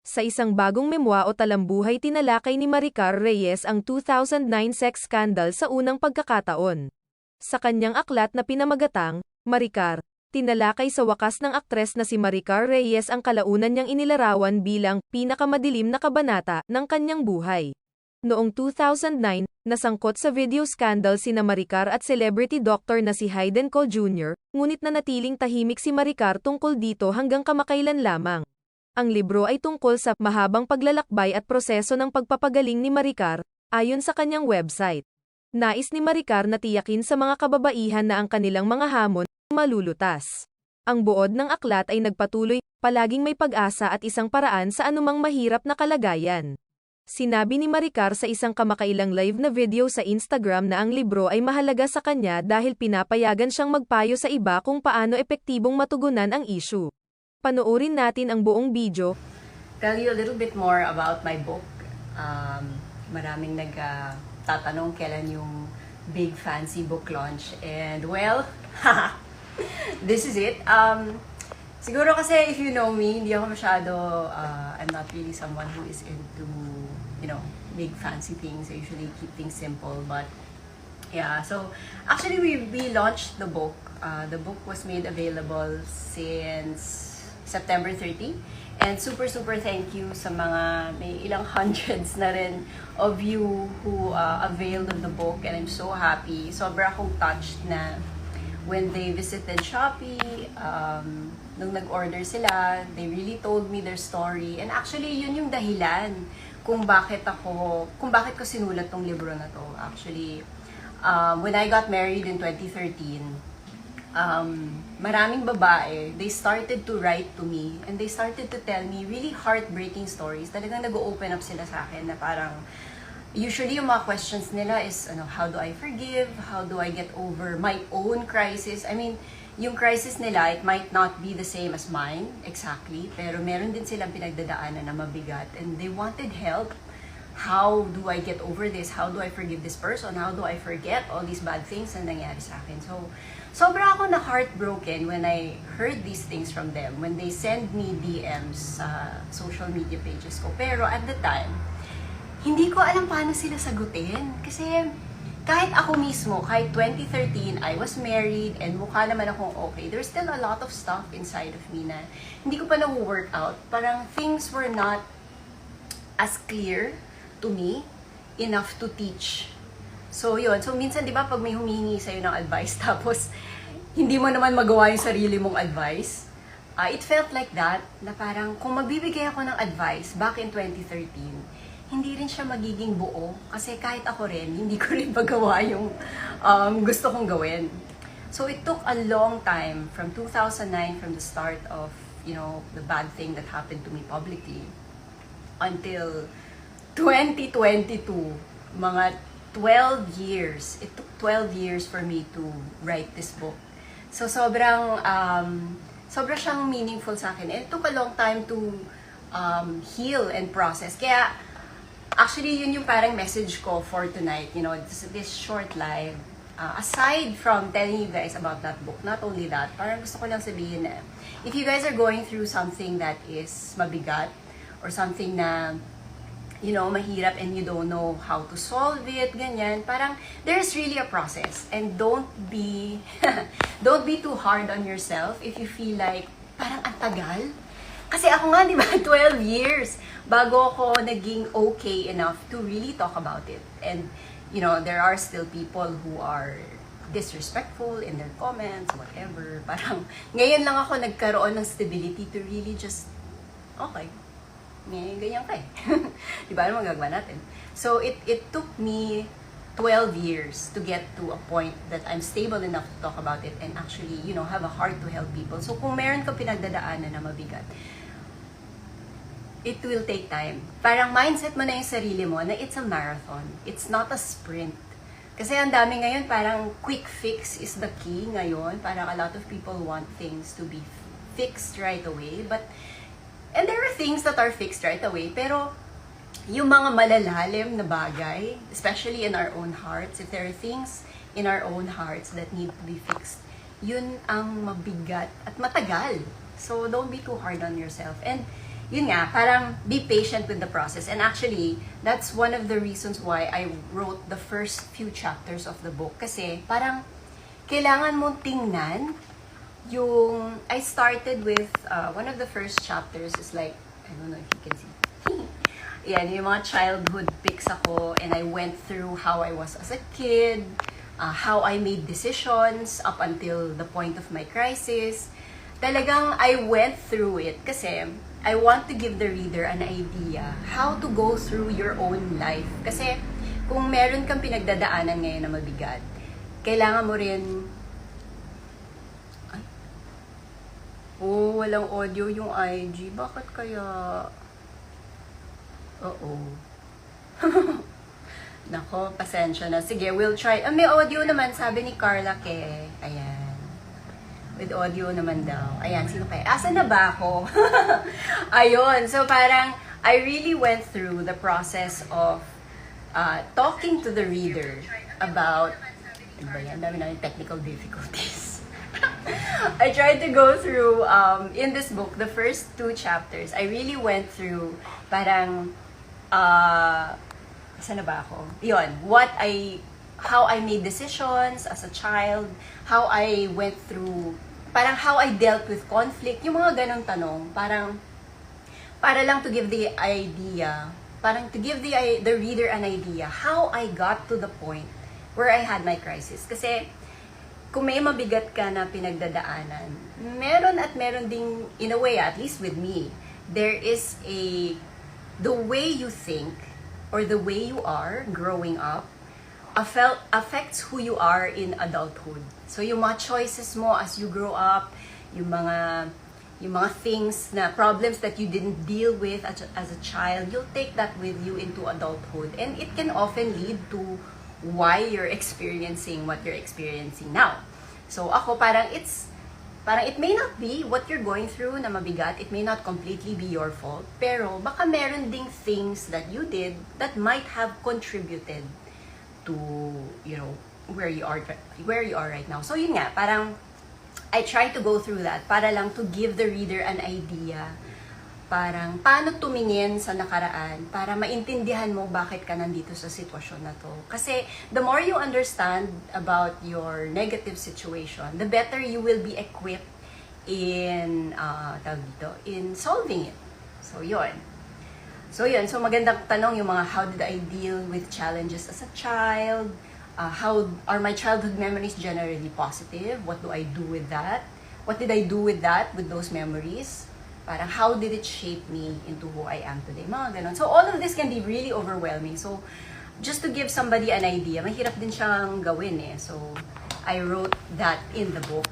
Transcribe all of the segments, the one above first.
Sa isang bagong memwa o talambuhay tinalakay ni Maricar Reyes ang 2009 sex scandal sa unang pagkakataon. Sa kanyang aklat na pinamagatang, Maricar, tinalakay sa wakas ng aktres na si Maricar Reyes ang kalaunan niyang inilarawan bilang pinakamadilim na kabanata ng kanyang buhay. Noong 2009, nasangkot sa video scandal sina Maricar at celebrity doctor na si Hayden Ko Jr., ngunit nanatiling tahimik si Maricar tungkol dito hanggang kamakailan lamang. Ang libro ay tungkol sa mahabang paglalakbay at proseso ng pagpapagaling ni Maricar, ayon sa kanyang website. Nais ni Maricar na tiyakin sa mga kababaihan na ang kanilang mga hamon malulutas. Ang buod ng aklat ay nagpatuloy, palaging may pag-asa at isang paraan sa anumang mahirap na kalagayan. Sinabi ni Maricar sa isang kamakailang live na video sa Instagram na ang libro ay mahalaga sa kanya dahil pinapayagan siyang magpayo sa iba kung paano epektibong matugunan ang issue. Panoorin natin ang buong video. Tell you a little bit more about my book. Maraming nagtatanong kailan yung big fancy book launch. And well, this is it. Siguro kasi if you know me, hindi ako masyado, I'm not really someone who is into, big fancy things. I usually keep things simple. But yeah, so actually we launched the book. The book was made available since September 30. And super thank you sa mga, may ilang hundreds na rin of you who availed of the book. And I'm so happy. Sobra akong touched na when they visited Shopee, nung nag-order sila, they really told me their story. And actually, yun yung dahilan kung bakit ko sinulat tong libro na to. Actually, when I got married in 2013, maraming babae, they started to write to me and they started to tell me really heartbreaking stories. Talagang nag-open up sila sa akin na parang, usually yung mga questions nila is, how do I forgive? How do I get over my own crisis? I mean, yung crisis nila, it might not be the same as mine, exactly, pero meron din silang pinagdadaanan na mabigat and they wanted help. How do I get over this? How do I forgive this person? How do I forget all these bad things na nangyari sa akin? So, sobra ako na heartbroken when I heard these things from them, when they send me DMs sa social media pages ko. Pero at the time, hindi ko alam paano sila sagutin. Kasi kahit ako mismo, kahit 2013, I was married and mukha naman akong okay, there's still a lot of stuff inside of me na hindi ko pa na-work out. Parang things were not as clear to me enough to teach. So yun, so minsan di ba pag may humihingi sa'yo ng advice tapos hindi mo naman magawa yung sarili mong advice, it felt like that, na parang kung magbibigay ako ng advice back in 2013, hindi rin siya magiging buo kasi kahit ako rin, hindi ko rin magawa yung gusto kong gawin. So it took a long time from 2009, from the start of, the bad thing that happened to me publicly, until 2022, mga 12 years. It took 12 years for me to write this book. So sobra siyang meaningful sa akin. And it took a long time to heal and process. Kaya actually yun yung parang message ko for tonight, this short live. Aside from telling you guys about that book, not only that, parang gusto ko lang sabihin na if you guys are going through something that is mabigat or something na mahirap and you don't know how to solve it, ganyan. Parang, there's really a process. And don't be too hard on yourself if you feel like, parang ang tagal. Kasi ako nga, di ba, 12 years bago ako naging okay enough to really talk about it. And, there are still people who are disrespectful in their comments, whatever. Parang, ngayon lang ako nagkaroon ng stability to really just, okay, ganyan ka eh. Di ba? Ano magagawa natin? So, it took me 12 years to get to a point that I'm stable enough to talk about it and actually, have a heart to help people. So, kung meron ka pinagdadaanan na mabigat, it will take time. Parang mindset mo na yung sarili mo na it's a marathon. It's not a sprint. Kasi ang dami ngayon, parang quick fix is the key ngayon. Parang a lot of people want things to be fixed right away. And there are things that are fixed right away, pero yung mga malalalim na bagay, especially in our own hearts, if there are things in our own hearts that need to be fixed, yun ang mabigat at matagal. So don't be too hard on yourself. And yun nga, parang be patient with the process. And actually, that's one of the reasons why I wrote the first few chapters of the book. Kasi parang kailangan mong tingnan yung, I started with, one of the first chapters is like, I don't know if you can see. Yan, yung mga childhood pics ako, and I went through how I was as a kid, how I made decisions up until the point of my crisis. Talagang I went through it kasi I want to give the reader an idea how to go through your own life. Kasi kung meron kang pinagdadaanan ngayon na mabigat, kailangan mo rin... Oh, walang audio yung IG. Bakit kaya? Oo. Nako, pasensya na. Sige, we'll try. May audio naman, sabi ni Carla ke. Ayan. With audio naman daw. Ayan, sino kaya? Asan na ba ako? Ayun. So, parang, I really went through the process of talking to the reader about, ano ba yan? Dami na yung technical difficulties. I tried to go through, in this book, the first 2 chapters, I really went through, parang, saan na ba ako? Yun, how I made decisions as a child, how I went through, parang how I dealt with conflict, yung mga ganong tanong, parang, para lang to give the idea, parang to give the reader an idea, how I got to the point where I had my crisis. Kasi, kung may mabigat ka na pinagdadaanan, meron ding, in a way, at least with me, there is the way you think, or the way you are growing up, affects who you are in adulthood. So, yung mga choices mo as you grow up, yung mga things na problems that you didn't deal with as a child, you'll take that with you into adulthood. And it can often lead to why you're experiencing what you're experiencing now. So, ako parang it may not be what you're going through na mabigat, it may not completely be your fault, pero baka meron ding things that you did that might have contributed to, you know, where you are right now. So yun nga, parang I try to go through that para lang to give the reader an idea, parang paano tumingin sa nakaraan para maintindihan mo bakit ka nandito sa sitwasyon na to. Kasi the more you understand about your negative situation, the better you will be equipped in in solving it. So yun. So magandang tanong yung mga how did I deal with challenges as a child? How are my childhood memories generally positive? What do I do with that? What did I do with that, with those memories? Parang how did it shape me into who I am today? Mga ganon. So all of this can be really overwhelming. So just to give somebody an idea, mahirap din siyang gawin eh. So I wrote that in the book.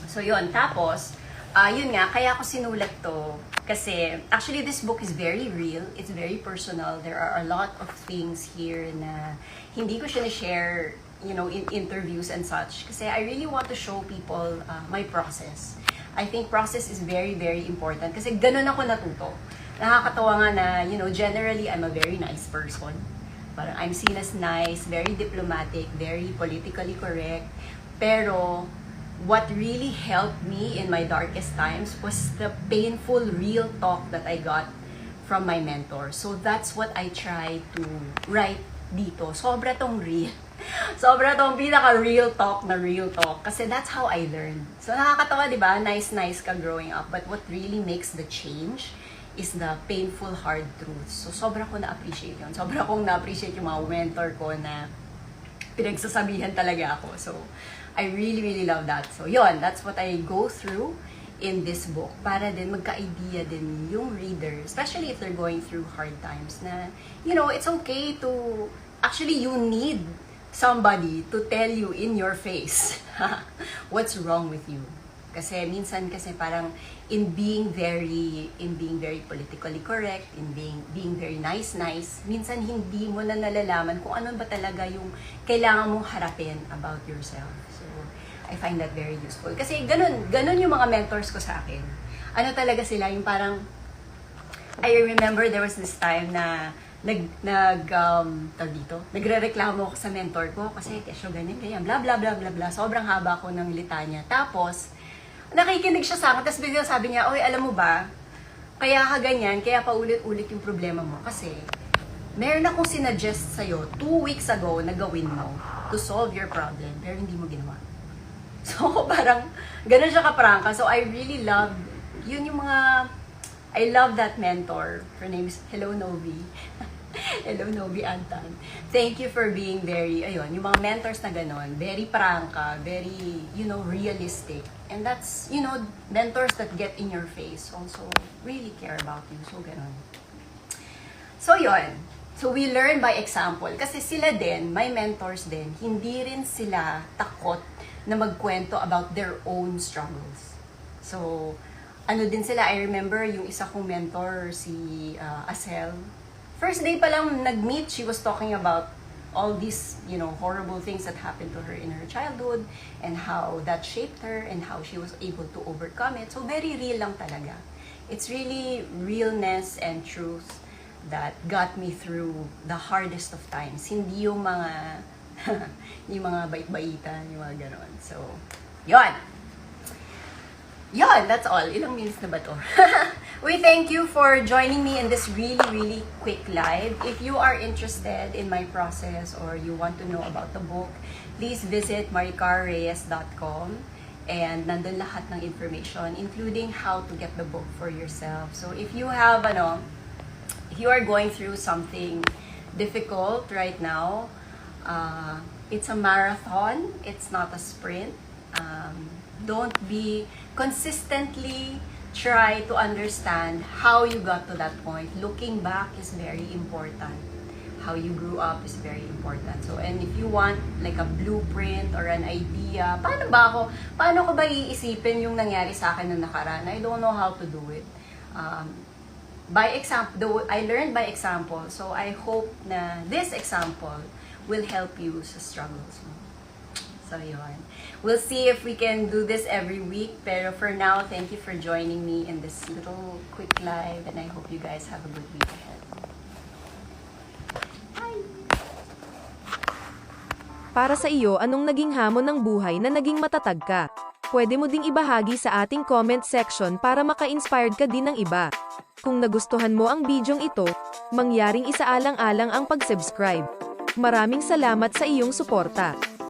So yun, tapos, yun nga, kaya ako sinulat to. Kasi actually this book is very real, it's very personal. There are a lot of things here na hindi ko siya na-share, you know, in interviews and such. Kasi I really want to show people my process. I think process is very, very important. Kasi ganun ako natuto. Nakakatawa nga na, you know, generally, I'm a very nice person. Parang I'm seen as nice, very diplomatic, very politically correct. Pero, what really helped me in my darkest times was the painful, real talk that I got from my mentor. So, that's what I try to write dito. Sobra tong real. Sobra tong pinaka-real talk na real talk. Kasi that's how I learned. So, nakakatawa, di ba? Nice ka growing up. But what really makes the change is the painful, hard truths. So, sobra ko na-appreciate yun. Sobra kong na-appreciate yung mga mentor ko na pinagsasabihan talaga ako. So, I really, really love that. So, yun. That's what I go through in this book. Para din magka-idea din yung reader, especially if they're going through hard times na, you know, it's okay to, actually, you need somebody to tell you in your face what's wrong with you. Kasi minsan kasi parang in being very politically correct, in being very nice, minsan hindi mo na nalalaman kung ano ba talaga yung kailangan mong harapin about yourself. So, I find that very useful. Kasi ganun yung mga mentors ko sa akin. Ano talaga sila, yung parang, I remember there was this time na nagrereklamo ako sa mentor ko kasi kesyo ganyan, bla bla bla bla bla. Sobrang haba ko ng litanya. Tapos, nakikinig siya sa akin, tapos bigla sabi niya, oy, alam mo ba, Kaya ka ganyan, kaya paulit-ulit yung problema mo. Kasi, meron akong sinuggest sa'yo 2 weeks ago na gawin mo to solve your problem, pero hindi mo ginawa. So, parang, ganun siya kaprangka. So, I really love, yun yung mga, I love that mentor. Her name is Hello Novi. Hello Novi Antan. Thank you for being very, ayun, yung mga mentors na ganun, very prangka, very, realistic. And that's, mentors that get in your face also really care about you. So, ganun. So, yun. So, we learn by example. Kasi sila din, my mentors din, hindi rin sila takot na magkwento about their own struggles. So, ano din sila, I remember yung isa kong mentor, si Asel. First day pa lang nag-meet, she was talking about all these, horrible things that happened to her in her childhood and how that shaped her and how she was able to overcome it. So, very real lang talaga. It's really realness and truth that got me through the hardest of times. Hindi yung mga yung mga bait-baitan, yung mga ganon. So, yon. Yon, that's all. Ilang minutes na ba to? We thank you for joining me in this really, really quick live. If you are interested in my process or you want to know about the book, please visit maricarreyes.com and nandun lahat ng information, including how to get the book for yourself. So, if you have, if you are going through something difficult right now, it's a marathon, it's not a sprint. Don't be consistently try to understand how you got to that point. Looking back is very important. How you grew up is very important. So, and if you want like a blueprint or an idea, paano ko ba iisipin yung nangyari sa akin na nakaraan? I don't know how to do it. By example, I learned by example. So, I hope na this example will help you sa struggles mo. So, yun. We'll see if we can do this every week. Pero for now, thank you for joining me in this little quick live. And I hope you guys have a good week ahead. Bye! Para sa iyo, anong naging hamon ng buhay na naging matatag ka? Pwede mo ding ibahagi sa ating comment section para maka-inspired ka din ng iba. Kung nagustuhan mo ang bidyong ito, mangyaring isaalang-alang ang pag-subscribe. Maraming salamat sa iyong suporta.